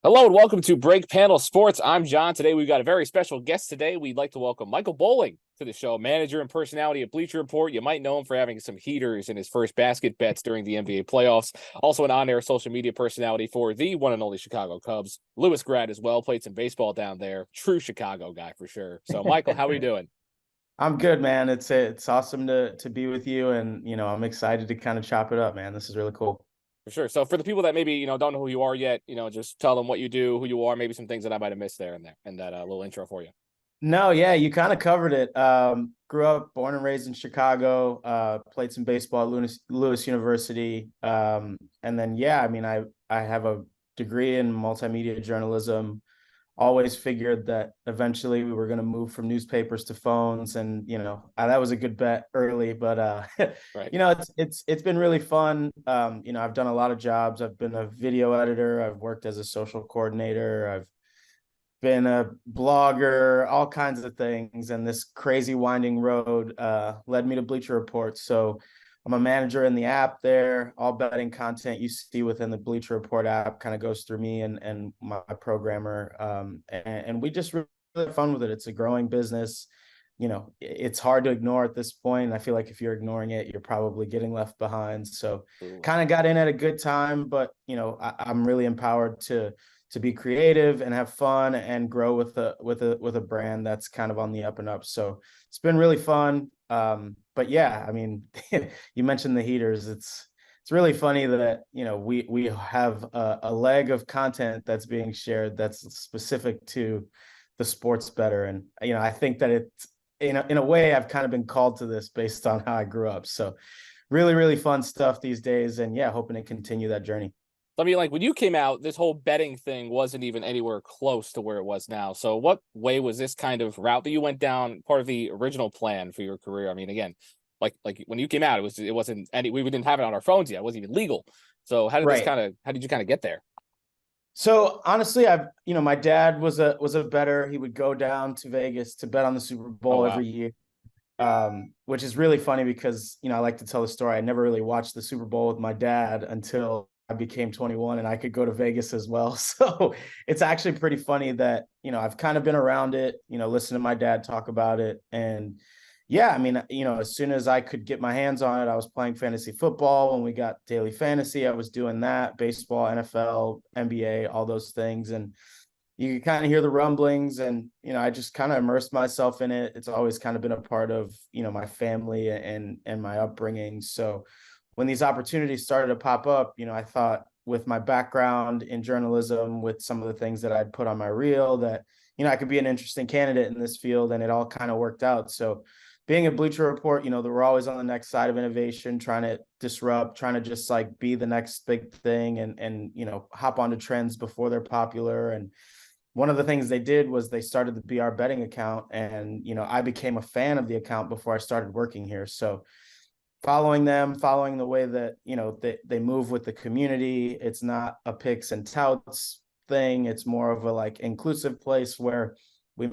Hello and welcome to Break Panel Sports. I'm John. Today we've got a very special guest today. We'd like to welcome Michael Bolliing to the show, manager and personality of Bleacher Report. You might know him for having some heaters in his first basket bets during the NBA playoffs. Also an on-air social media personality for the one and only Chicago Cubs. Lewis grad as well, played some baseball down there. True Chicago guy for sure. So Michael, how are you doing? I'm good, man. It's awesome to be with you, and I'm excited to kind of chop it up, man. This is really cool. For sure. So for the people that maybe, don't know who you are yet, just tell them what you do, who you are, maybe some things that I might have missed there and that little intro for you. No, yeah, you kind of covered it. Grew up, born and raised in Chicago. Played some baseball at Lewis University, and then yeah, I mean, I have a degree in multimedia journalism. Always figured that eventually we were going to move from newspapers to phones, and that was a good bet early, but Right. it's been really fun. I've done a lot of jobs. I've been a video editor, I've worked as a social coordinator, I've been a blogger, all kinds of things, and this crazy winding road led me to Bleacher Report. So I'm a manager in the app there. All betting content you see within the Bleacher Report app kind of goes through me and my programmer. And we just really have fun with it. It's a growing business. It's hard to ignore at this point. I feel like if you're ignoring it, you're probably getting left behind. So Ooh. kind of got in at a good time, but I'm really empowered to be creative and have fun and grow with a brand that's kind of on the up and up. So it's been really fun. But yeah, I mean, you mentioned the heaters. It's really funny that we have a leg of content that's being shared that's specific to the sports better, and I think that it's in a way I've kind of been called to this based on how I grew up. So really fun stuff these days, and yeah, hoping to continue that journey. I mean, like when you came out, this whole betting thing wasn't even anywhere close to where it was now. So, what way was this kind of route that you went down part of the original plan for your career? I mean, again, like when you came out, it wasn't any we didn't have it on our phones yet. It wasn't even legal. So, Right. how did you kind of get there? So honestly, my dad was a bettor. He would go down to Vegas to bet on the Super Oh Bowl wow, every year, which is really funny because I like to tell the story. I never really watched the Super Bowl with my dad until I became 21 and I could go to Vegas as well. So it's actually pretty funny that I've kind of been around it. Listen to my dad talk about it, and yeah, I mean, as soon as I could get my hands on it, I was playing fantasy football when we got daily fantasy. I was doing that, baseball, NFL, NBA, all those things. And you can kind of hear the rumblings, and I just kind of immersed myself in it. It's always kind of been a part of my family and my upbringing. So when these opportunities started to pop up, I thought with my background in journalism, with some of the things that I'd put on my reel, that I could be an interesting candidate in this field, and it all kind of worked out. So being a Bleacher Report, we're always on the next side of innovation, trying to disrupt, trying to just like be the next big thing, and hop onto trends before they're popular. And one of the things they did was they started the BR betting account, and I became a fan of the account before I started working here. So following them, following the way that they move with the community, it's not a picks and touts thing. It's more of a like inclusive place where we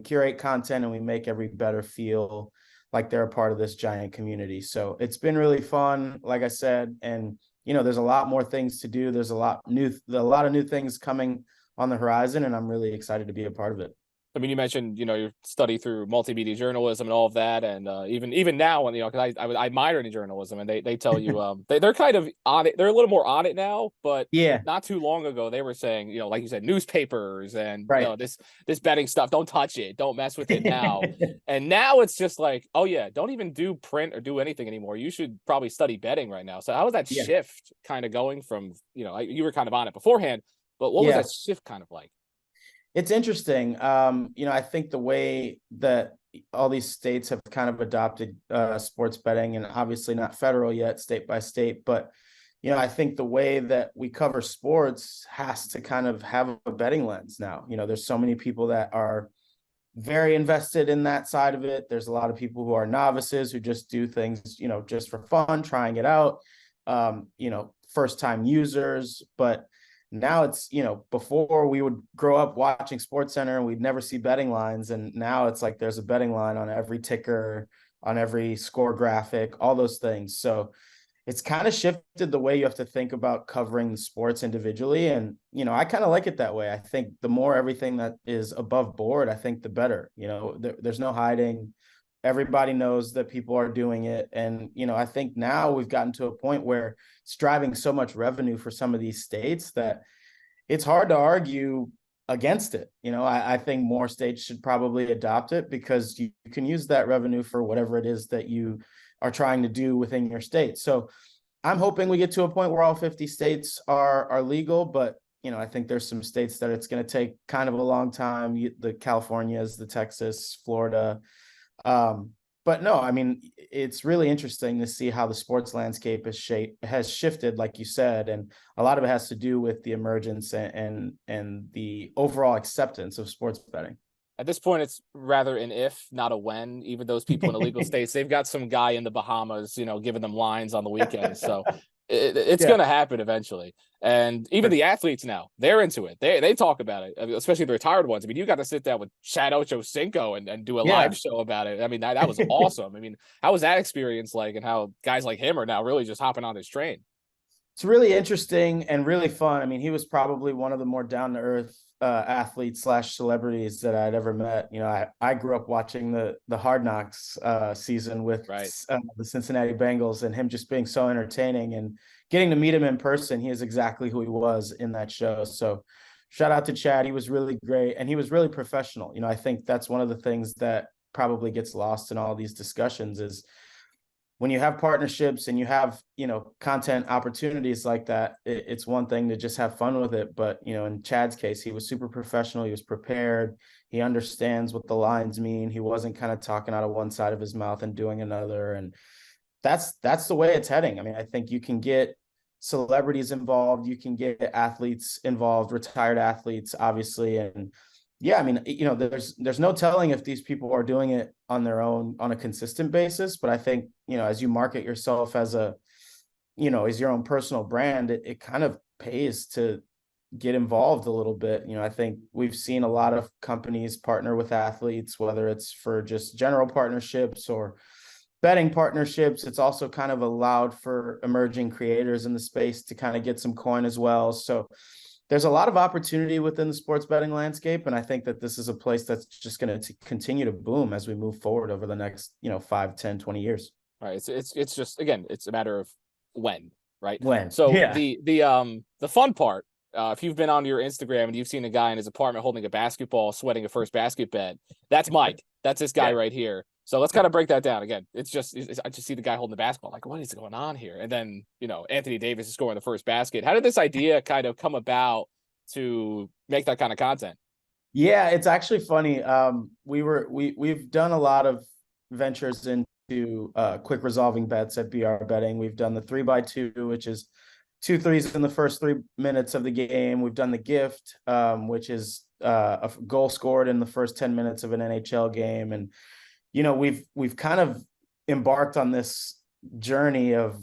curate content and we make every better feel like they're a part of this giant community. So it's been really fun, like I said, and there's a lot more things to do. There's a lot of new things coming on the horizon, and I'm really excited to be a part of it. I mean, you mentioned your study through multimedia journalism and all of that, and even now, when because I minored in journalism, and they tell you they're kind of on it. They're a little more on it now, but Yeah, not too long ago they were saying like you said, newspapers and right. this betting stuff, don't touch it, don't mess with it now. And now it's just like, oh yeah, don't even do print or do anything anymore. You should probably study betting right now. So how was that Yeah. shift kind of going from you were kind of on it beforehand, but what was Yeah. that shift kind of like? It's interesting. I think the way that all these states have kind of adopted sports betting, and obviously not federal yet, state by state, but I think the way that we cover sports has to kind of have a betting lens now. There's so many people that are very invested in that side of it. There's a lot of people who are novices who just do things, just for fun, trying it out. First time users, but now it's before we would grow up watching Sports Center and we'd never see betting lines, and now it's like there's a betting line on every ticker, on every score graphic, all those things. So it's kind of shifted the way you have to think about covering the sports individually. And, I kind of like it that way. I think the more everything that is above board, I think the better. There's no hiding. Everybody knows that people are doing it. And, I think now we've gotten to a point where it's driving so much revenue for some of these states that it's hard to argue against it. I think more states should probably adopt it because you can use that revenue for whatever it is that you are trying to do within your state. So I'm hoping we get to a point where all 50 states are legal, but I think there's some states that it's going to take kind of a long time. The Californias, the Texas, Florida. But no, I mean, it's really interesting to see how the sports landscape has shifted, like you said, and a lot of it has to do with the emergence and the overall acceptance of sports betting. At this point, it's rather an if, not a when. Even those people in illegal states, they've got some guy in the Bahamas, giving them lines on the weekends. So it's going to happen eventually. And even the athletes now, they're into it. They talk about it, especially the retired ones. I mean, you got to sit down with Chad Ochocinco and do a live show about it. I mean, that was awesome. I mean, how was that experience like, and how guys like him are now really just hopping on this train? It's really interesting and really fun. I mean, he was probably one of the more down-to-earth athletes / celebrities that I'd ever met. I grew up watching the Hard Knocks season with the Cincinnati Bengals, and him just being so entertaining, and getting to meet him in person. He is exactly who he was in that show. So shout out to Chad. He was really great, and he was really professional. I think that's one of the things that probably gets lost in all these discussions is when you have partnerships and you have, content opportunities like that, it's one thing to just have fun with it. But, in Chad's case, he was super professional. He was prepared. He understands what the lines mean. He wasn't kind of talking out of one side of his mouth and doing another. And that's the way it's heading. I mean, I think you can get celebrities involved. You can get athletes involved, retired athletes, obviously. And yeah, I mean, there's no telling if these people are doing it on their own on a consistent basis. But I think, as you market yourself as as your own personal brand, it kind of pays to get involved a little bit. I think we've seen a lot of companies partner with athletes, whether it's for just general partnerships or betting partnerships. It's also kind of allowed for emerging creators in the space to kind of get some coin as well. So there's a lot of opportunity within the sports betting landscape. And I think that this is a place that's just going to continue to boom as we move forward over the next, 5, 10, 20 years. All right. It's just, again, it's a matter of when, right? When. So the fun part, if you've been on your Instagram and you've seen a guy in his apartment holding a basketball, sweating a first basket bet, that's Mike. That's this guy right here. So let's kind of break that down again. I just see the guy holding the basketball, like, what is going on here? And then, Anthony Davis is scoring the first basket. How did this idea kind of come about to make that kind of content? Yeah, it's actually funny. We've done a lot of ventures into quick resolving bets at BR Betting. We've done the 3x2, which is 2 threes in the first 3 minutes of the game. We've done the gift, which is a goal scored in the first 10 minutes of an NHL game. And we've kind of embarked on this journey of,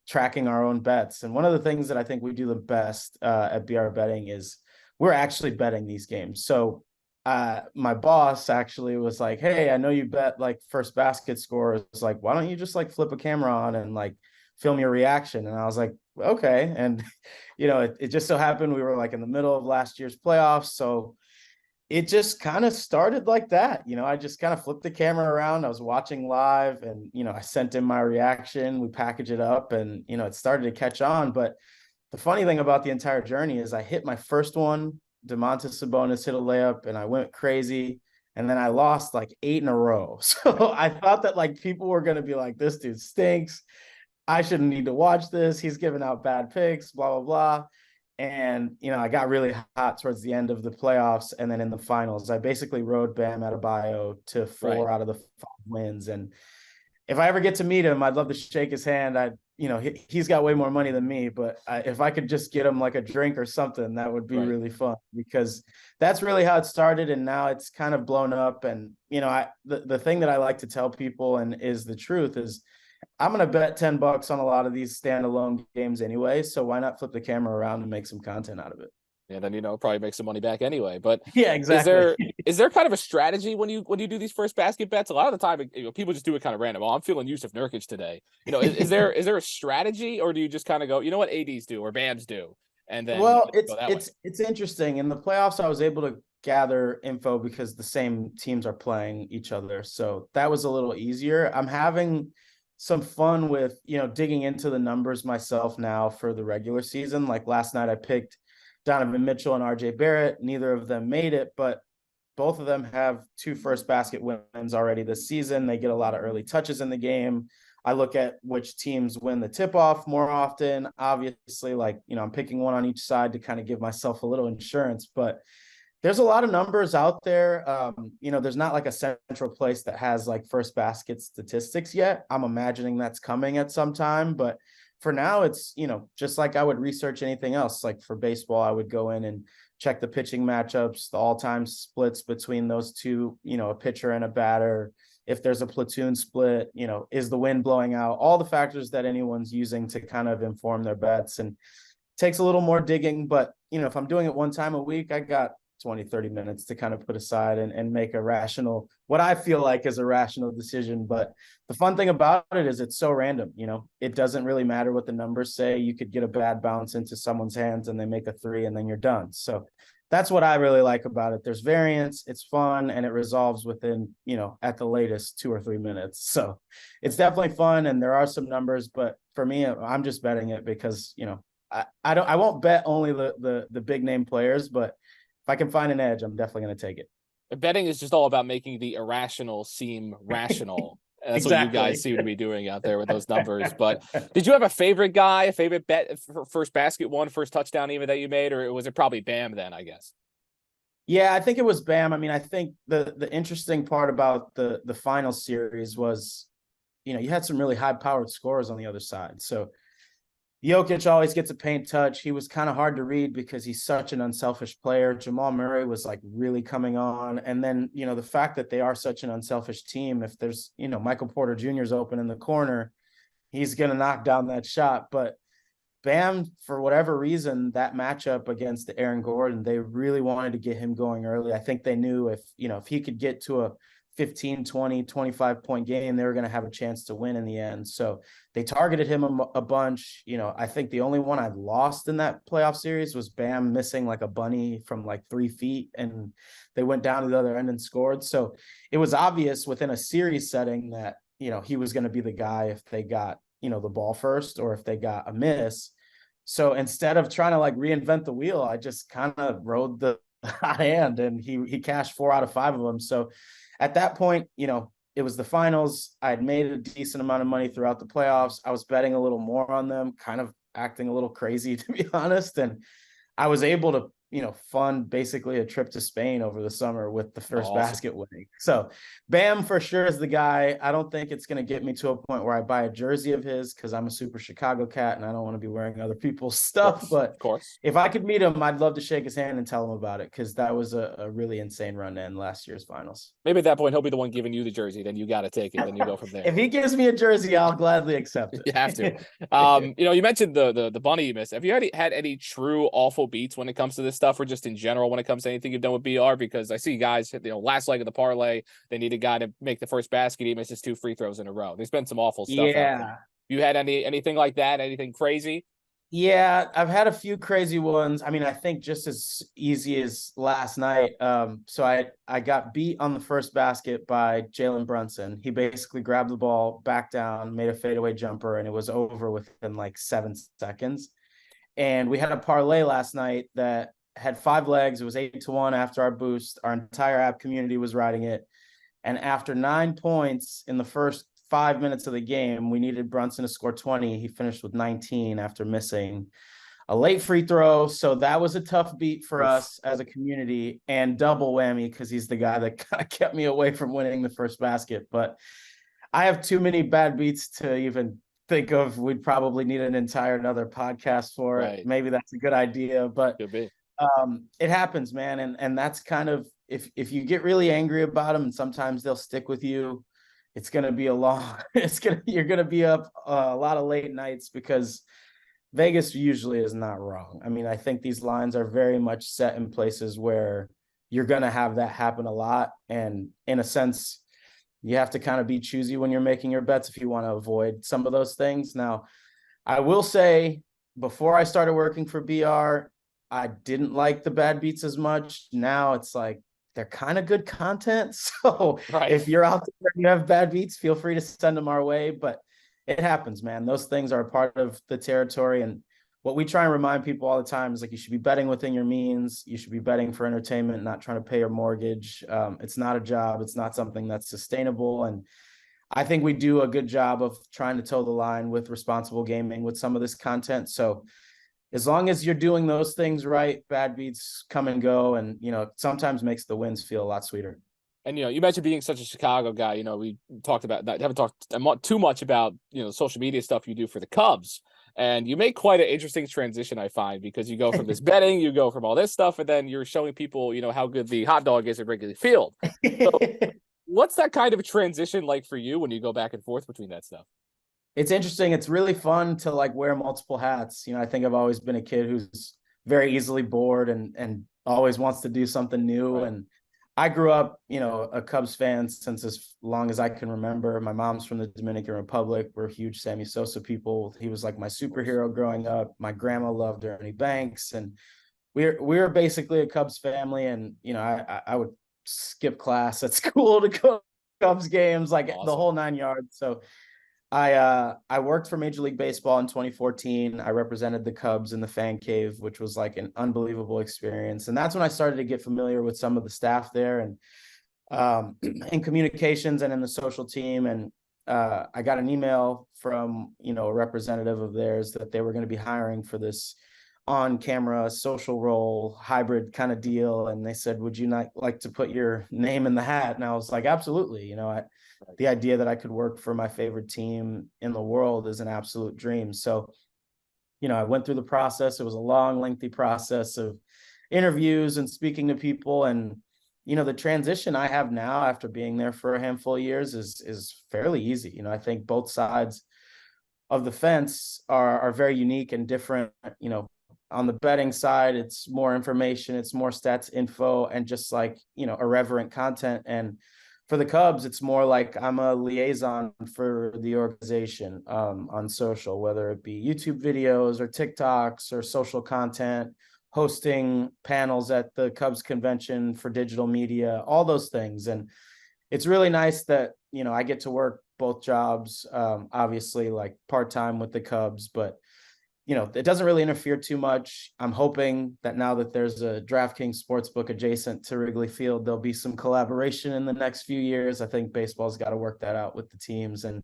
tracking our own bets. And one of the things that I think we do the best at BR Betting is we're actually betting these games. So my boss actually was like, hey, I know you bet like first basket score. It's like, why don't you just like flip a camera on and like film your reaction? And I was like, okay. And, it just so happened we were like in the middle of last year's playoffs. So it just kind of started like that. I just kind of flipped the camera around. I was watching live and, I sent in my reaction. We packaged it up and, it started to catch on. But the funny thing about the entire journey is I hit my first one. Domantas Sabonis hit a layup and I went crazy. And then I lost like 8 in a row. So I thought that like people were going to be like, this dude stinks. I shouldn't need to watch this. He's giving out bad picks, blah, blah, blah. And, I got really hot towards the end of the playoffs. And then in the finals, I basically rode Bam Adebayo to 4 out of the 5 wins. And if I ever get to meet him, I'd love to shake his hand. He's got way more money than me, but if I could just get him like a drink or something, that would be really fun, because that's really how it started. And now it's kind of blown up. And, the thing that I like to tell people and is the truth is, I'm going to bet $10 on a lot of these standalone games anyway. So why not flip the camera around and make some content out of it? Yeah, then probably make some money back anyway. But Yeah, is exactly. there kind of a strategy when you do these first basket bets? A lot of the time, people just do it kind of random. Oh, I'm feeling Yusuf Nurkic today. Is there a strategy, or do you just kind of go, you know what ADs do or BAMs do, and then Well, go it's that way? it's it's interesting. In the playoffs, I was able to gather info because the same teams are playing each other. So that was a little easier. I'm having some fun with, digging into the numbers myself now for the regular season. Like last night I picked Donovan Mitchell and RJ Barrett. Neither of them made it, but both of them have 2 first basket wins already this season. They get a lot of early touches in the game. I look at which teams win the tip off more often. Obviously, I'm picking one on each side to kind of give myself a little insurance, but there's a lot of numbers out there. There's not like a central place that has like first basket statistics yet. I'm imagining that's coming at some time, but for now, it's, just like I would research anything else. Like for baseball, I would go in and check the pitching matchups, the all-time splits between those two, a pitcher and a batter. If there's a platoon split, is the wind blowing out? All the factors that anyone's using to kind of inform their bets. And it takes a little more digging, but if I'm doing it one time a week, I got 20, 30 minutes to kind of put aside and make a rational, what I feel like is a rational decision. But the fun thing about it is it's so random, it doesn't really matter what the numbers say. You could get a bad bounce into someone's hands and they make a 3 and then you're done. So that's what I really like about it. There's variance, it's fun, and it resolves within, at the latest 2 or 3 minutes. So it's definitely fun. And there are some numbers, but for me, I'm just betting it because, I won't bet only the big name players, but if I can find an edge, I'm definitely going to take it. Betting is just all about making the irrational seem rational. And that's what you Exactly. guys seem to be doing out there with those numbers. But did you have a favorite guy, a favorite bet for first basket one, first touchdown even that you made, or was it probably Bam then, I guess? Yeah, I think it was Bam. I mean, I think the interesting part about the final series was, you had some really high powered scorers on the other side. So Jokic always gets a paint touch. He was kind of hard to read because he's such an unselfish player. Jamal Murray was like really coming on. And then, the fact that they are such an unselfish team, if there's, Michael Porter Jr. is open in the corner, he's going to knock down that shot. But Bam, for whatever reason, that matchup against Aaron Gordon, they really wanted to get him going early. I think they knew if he could get to a 15, 20, 25-point game, they were going to have a chance to win in the end. So they targeted him a bunch. I think the only one I lost in that playoff series was Bam missing like a bunny from like 3 feet, and they went down to the other end and scored. So it was obvious within a series setting that, he was going to be the guy if they got, the ball first or if they got a miss. So instead of trying to like reinvent the wheel, I just kind of rode the hot hand, and he cashed 4 out of 5 of them. So at that point, it was the finals. I had made a decent amount of money throughout the playoffs. I was betting a little more on them, kind of acting a little crazy, to be honest. And I was able to, fund basically a trip to Spain over the summer with the first basket winning. So Bam for sure is the guy. I don't think it's going to get me to a point where I buy a jersey of his because I'm a super Chicago cat and I don't want to be wearing other people's stuff. But Of course. if I could meet him, I'd love to shake his hand and tell him about it because that was a really insane run in last year's finals. Maybe at that point he'll be the one giving you the jersey. Then you got to take it. Then you go from there. If he gives me a jersey, I'll gladly accept it. You have to. You mentioned the bunny you missed. Have you had any true awful beats when it comes to this stuff, or just in general when it comes to anything you've done with BR? Because I see guys, last leg of the parlay, they need a guy to make the first basket. He misses 2 free throws in a row. There's been some awful stuff out there. You had anything like that? Anything crazy? Yeah, I've had a few crazy ones. I mean, I think just as easy as last night. So I got beat on the first basket by Jalen Brunson. He basically grabbed the ball, backed down, made a fadeaway jumper, and it was over within like 7 seconds. And we had a parlay last night that had 5 legs. It was 8-1 after our boost. Our entire app community was riding it. And after 9 points in the first 5 minutes of the game, we needed Brunson to score 20. He finished with 19 after missing a late free throw. So that was a tough beat for us as a community, and double whammy because he's the guy that kind of kept me away from winning the first basket. But I have too many bad beats to even think of. We'd probably need another podcast for it. Right. Maybe that's a good idea, but Could be. it happens, man. And that's kind of, if you get really angry about them and sometimes they'll stick with you, it's going to be you're going to be up a lot of late nights because Vegas usually is not wrong. I mean, I think these lines are very much set in places where you're going to have that happen a lot. And in a sense, you have to kind of be choosy when you're making your bets if you want to avoid some of those things. Now, I will say, before I started working for BR, I didn't like the bad beats as much. Now it's like they're kind of good content. So Right. if you're out there and you have bad beats, feel free to send them our way. But it happens, man. Those things are a part of the territory. And what we try and remind people all the time is like, you should be betting within your means. You should be betting for entertainment, not trying to pay your mortgage. It's not a job. It's not something that's sustainable. And I think we do a good job of trying to toe the line with responsible gaming with some of this content. So as long as you're doing those things right, bad beats come and go, and sometimes makes the wins feel a lot sweeter. And you mentioned being such a Chicago guy. We talked about that. Haven't talked too much about social media stuff you do for the Cubs, and you make quite an interesting transition, I find, because you go from this betting, you go from all this stuff, and then you're showing people how good the hot dog is at Wrigley Field. So, what's that kind of transition like for you when you go back and forth between that stuff? It's interesting. It's really fun to like wear multiple hats. I think I've always been a kid who's very easily bored and always wants to do something new. Right. And I grew up, a Cubs fan since as long as I can remember. My mom's from the Dominican Republic. We're huge Sammy Sosa people. He was like my superhero growing up. My grandma loved Ernie Banks, and we're basically a Cubs family. And I would skip class at school to go to Cubs games, like Awesome. the whole 9 yards. So I worked for Major League Baseball in 2014. I represented the Cubs in the fan cave, which was like an unbelievable experience. And that's when I started to get familiar with some of the staff there and in communications and in the social team. And I got an email from a representative of theirs that they were going to be hiring for this on camera social role hybrid kind of deal. And they said, would you not like to put your name in the hat? And I was like, absolutely. The idea that I could work for my favorite team in the world is an absolute dream. So, I went through the process. It was a long, lengthy process of interviews and speaking to people. And, the transition I have now after being there for a handful of years is fairly easy. I think both sides of the fence are very unique and different. On the betting side, it's more information, it's more stats info, and just like, irreverent content. And for the Cubs, it's more like I'm a liaison for the organization on social, whether it be YouTube videos or TikToks or social content, hosting panels at the Cubs convention for digital media, all those things. And it's really nice that, I get to work both jobs, obviously like part-time with the Cubs, but it doesn't really interfere too much. I'm hoping that now that there's a DraftKings sportsbook adjacent to Wrigley Field, there'll be some collaboration in the next few years. I think baseball's got to work that out with the teams and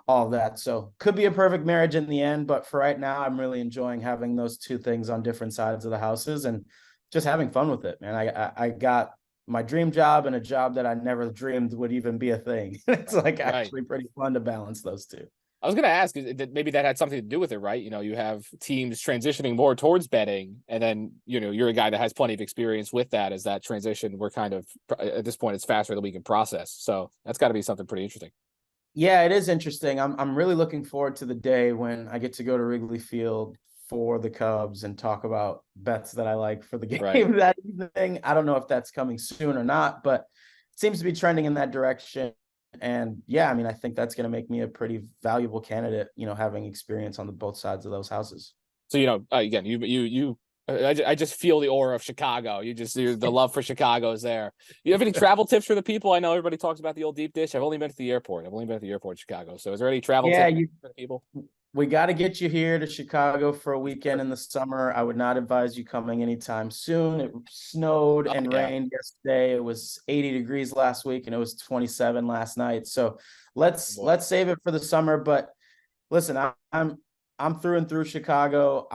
all of that. So could be a perfect marriage in the end, but for right now, I'm really enjoying having those two things on different sides of the houses and just having fun with it, man. I got my dream job and a job that I never dreamed would even be a thing. It's like actually pretty fun to balance those two. I was going to ask, maybe that had something to do with it, right? You have teams transitioning more towards betting, and then, you're a guy that has plenty of experience with that. As that transition, we're kind of, at this point, it's faster than we can process. So that's got to be something pretty interesting. Yeah, it is interesting. I'm really looking forward to the day when I get to go to Wrigley Field for the Cubs and talk about bets that I like for the game that evening. I don't know if that's coming soon or not, but it seems to be trending in that direction. And yeah, I mean, I think that's going to make me a pretty valuable candidate, having experience on both sides of those houses. So, again, I just feel the aura of Chicago. The love for Chicago is there. You have any travel tips for the people? I know everybody talks about the old deep dish. I've only been to the airport. in Chicago. So is there any travel tips for the people? We got to get you here to Chicago for a weekend in the summer. I would not advise you coming anytime soon. It snowed and rained yesterday. It was 80 degrees last week and it was 27 last night. So let's save it for the summer. But listen, I'm through and through Chicago.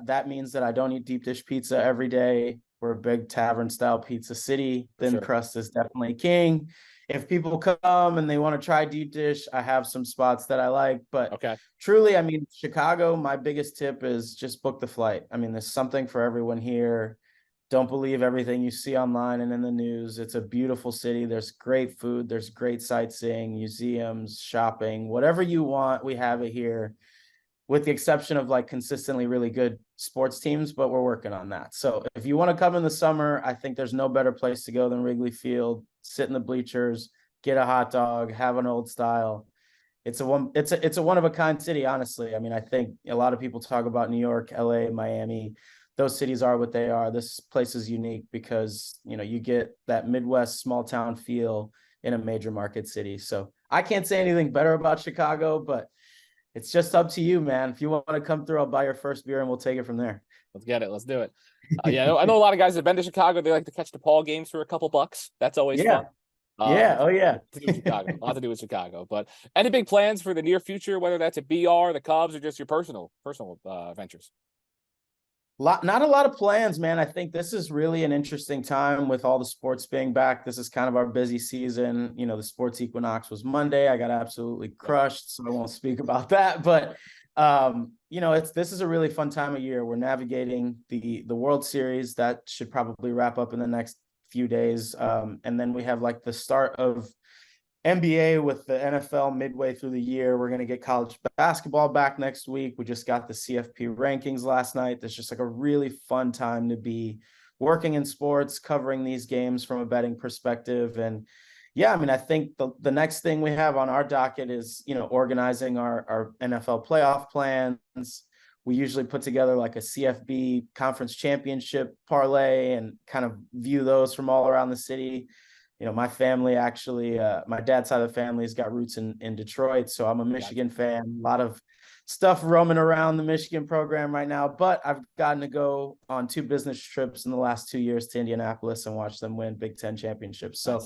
That means that I don't eat deep dish pizza every day. We're a big tavern style pizza city. Thin crust is definitely king. If people come and they want to try deep dish, I have some spots that I like. But truly, I mean, Chicago, my biggest tip is just book the flight. I mean, there's something for everyone here. Don't believe everything you see online and in the news. It's a beautiful city. There's great food. There's great sightseeing, museums, shopping, whatever you want. We have it here. with the exception of like consistently really good sports teams, but we're working on that. So if you want to come in the summer, I think there's no better place to go than Wrigley Field, sit in the bleachers, get a hot dog, have an old style. It's a one of a kind city, honestly. I mean, I think a lot of people talk about New York, LA, Miami. Those cities are what they are. This place is unique because, you get that Midwest small town feel in a major market city. So I can't say anything better about Chicago, but it's just up to you, man. If you want to come through, I'll buy your first beer and we'll take it from there. Let's get it. Let's do it. Yeah, I know a lot of guys that have been to Chicago. They like to catch the Paul games for a couple bucks. That's always fun. Yeah. Oh, yeah. To do with Chicago. A lot to do with Chicago. But any big plans for the near future, whether that's a BR, the Cubs, or just your personal ventures? Not a lot of plans, man. I think this is really an interesting time with all the sports being back. This is kind of our busy season. The sports equinox was Monday. I got absolutely crushed, so I won't speak about that. But this is a really fun time of year. We're navigating the World Series that should probably wrap up in the next few days, and then we have like the start of NBA with the NFL midway through the year. We're going to get college basketball back next week. We just got the CFP rankings last night. There's just like a really fun time to be working in sports, covering these games from a betting perspective. And yeah, I mean, I think the next thing we have on our docket is, organizing our NFL playoff plans. We usually put together like a CFB conference championship parlay and kind of view those from all around the city. My family actually, my dad's side of the family has got roots in Detroit. So I'm a Michigan fan. A lot of stuff roaming around the Michigan program right now, but I've gotten to go on 2 business trips in the last 2 years to Indianapolis and watch them win Big Ten championships. So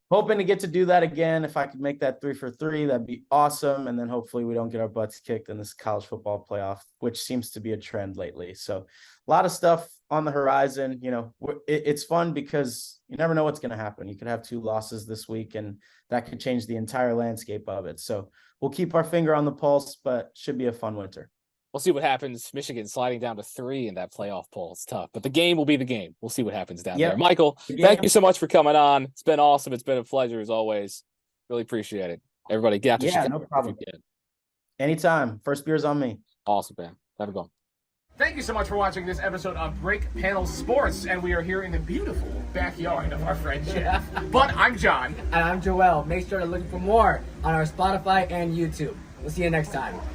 hoping to get to do that again. If I could make that 3 for 3, that'd be awesome. And then hopefully we don't get our butts kicked in this college football playoff, which seems to be a trend lately. So a lot of stuff on the horizon. It's fun because you never know what's going to happen. You could have 2 losses this week and that could change the entire landscape of it. So we'll keep our finger on the pulse, but should be a fun winter. We'll see what happens. Michigan sliding down to 3 in that playoff poll. It's tough, but the game will be the game. We'll see what happens down there. Michael, thank you so much for coming on. It's been awesome. It's been a pleasure as always. Really appreciate it. Everybody get out to Chicago. No problem. Anytime. First beer's on me. Awesome, man. Have a good one. Thank you so much for watching this episode of Break Panel Sports, and we are here in the beautiful backyard of our friend Jeff. But I'm John. And I'm Joel. Make sure to look for more on our Spotify and YouTube. We'll see you next time.